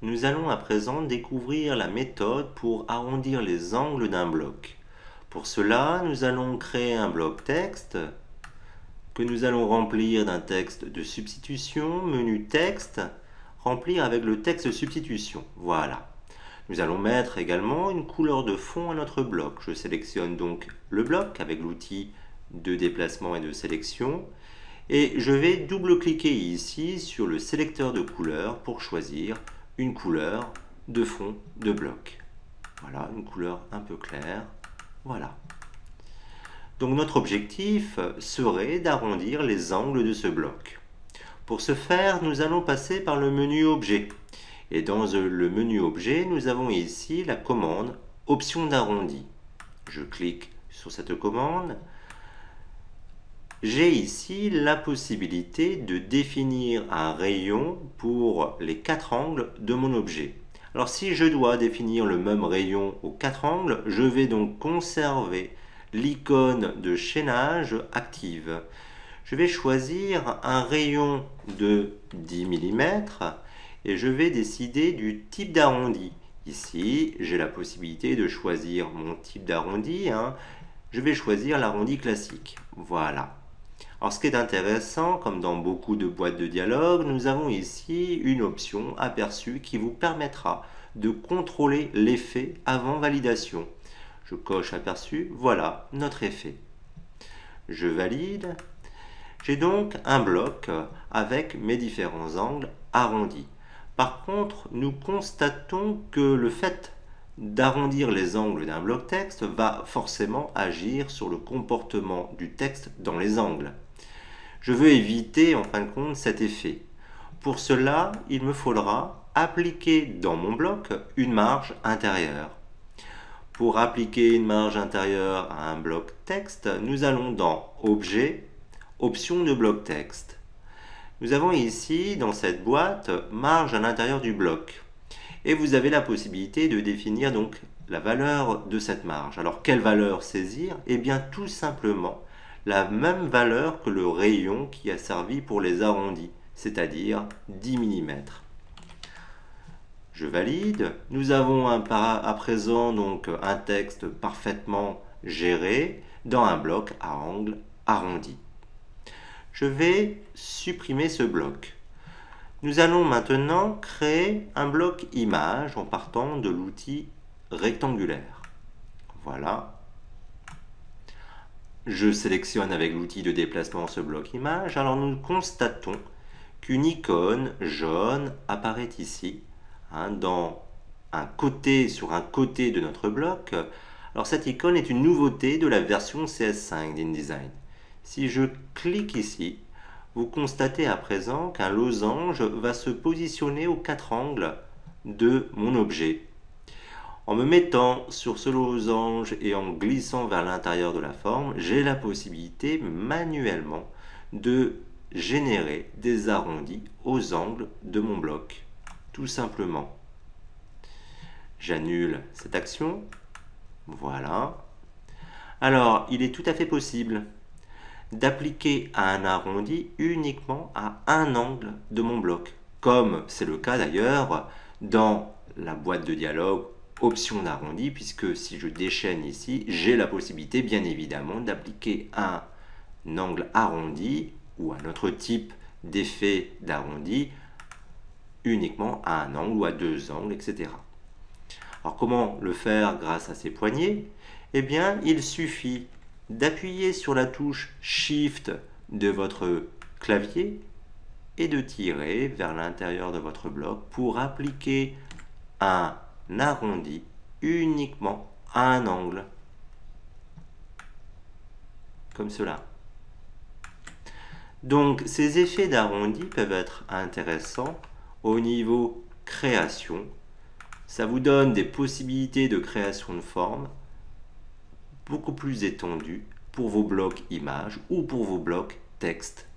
Nous allons à présent découvrir la méthode pour arrondir les angles d'un bloc. Pour cela, nous allons créer un bloc texte que nous allons remplir d'un texte de substitution, menu texte, remplir avec le texte substitution. Voilà. Nous allons mettre également une couleur de fond à notre bloc. Je sélectionne donc le bloc avec l'outil de déplacement et de sélection. Et je vais double-cliquer ici sur le sélecteur de couleurs pour choisir une couleur de fond de bloc. Voilà, une couleur un peu claire. Voilà. Donc notre objectif serait d'arrondir les angles de ce bloc. Pour ce faire, nous allons passer par le menu Objet. Et dans le menu Objet, nous avons ici la commande Option d'arrondi. Je clique sur cette commande. J'ai ici la possibilité de définir un rayon pour les 4 angles de mon objet. Alors si je dois définir le même rayon aux 4 angles, je vais donc conserver l'icône de chaînage active. Je vais choisir un rayon de 10 mm et je vais décider du type d'arrondi. Ici, j'ai la possibilité de choisir mon type d'arrondi. Je vais choisir l'arrondi classique. Voilà. Alors ce qui est intéressant, comme dans beaucoup de boîtes de dialogue, nous avons ici une option aperçue qui vous permettra de contrôler l'effet avant validation. Je coche aperçu, voilà notre effet. Je valide. J'ai donc un bloc avec mes différents angles arrondis. Par contre, nous constatons que le fait d'arrondir les angles d'un bloc texte va forcément agir sur le comportement du texte dans les angles. Je veux éviter en fin de compte cet effet. Pour cela, il me faudra appliquer dans mon bloc une marge intérieure. Pour appliquer une marge intérieure à un bloc texte, nous allons dans Objet, Options de bloc texte. Nous avons ici, dans cette boîte, marge à l'intérieur du bloc. Et vous avez la possibilité de définir donc la valeur de cette marge. Alors, quelle valeur saisir? Eh bien, tout simplement, la même valeur que le rayon qui a servi pour les arrondis, c'est-à-dire 10 mm. Je valide. Nous avons à présent donc un texte parfaitement géré dans un bloc à angle arrondi. Je vais supprimer ce bloc. Nous allons maintenant créer un bloc image en partant de l'outil rectangulaire. Voilà. Je sélectionne avec l'outil de déplacement ce bloc image. Alors nous constatons qu'une icône jaune apparaît ici, sur un côté de notre bloc. Alors cette icône est une nouveauté de la version CS5 d'InDesign. Si je clique ici, vous constatez à présent qu'un losange va se positionner aux 4 angles de mon objet. En me mettant sur ce losange et en glissant vers l'intérieur de la forme, j'ai la possibilité manuellement de générer des arrondis aux angles de mon bloc, tout simplement. J'annule cette action. Voilà. Alors, il est tout à fait possible d'appliquer un arrondi uniquement à un angle de mon bloc, comme c'est le cas d'ailleurs dans la boîte de dialogue option d'arrondi, puisque si je déchaîne ici, j'ai la possibilité bien évidemment d'appliquer un angle arrondi ou un autre type d'effet d'arrondi uniquement à un angle ou à 2 angles, etc. Alors comment le faire grâce à ces poignées? Eh bien, il suffit d'appuyer sur la touche Shift de votre clavier et de tirer vers l'intérieur de votre bloc pour appliquer un arrondi uniquement à un angle, comme cela. Donc ces effets d'arrondi peuvent être intéressants au niveau création. Ça vous donne des possibilités de création de formes beaucoup plus étendues pour vos blocs images ou pour vos blocs texte.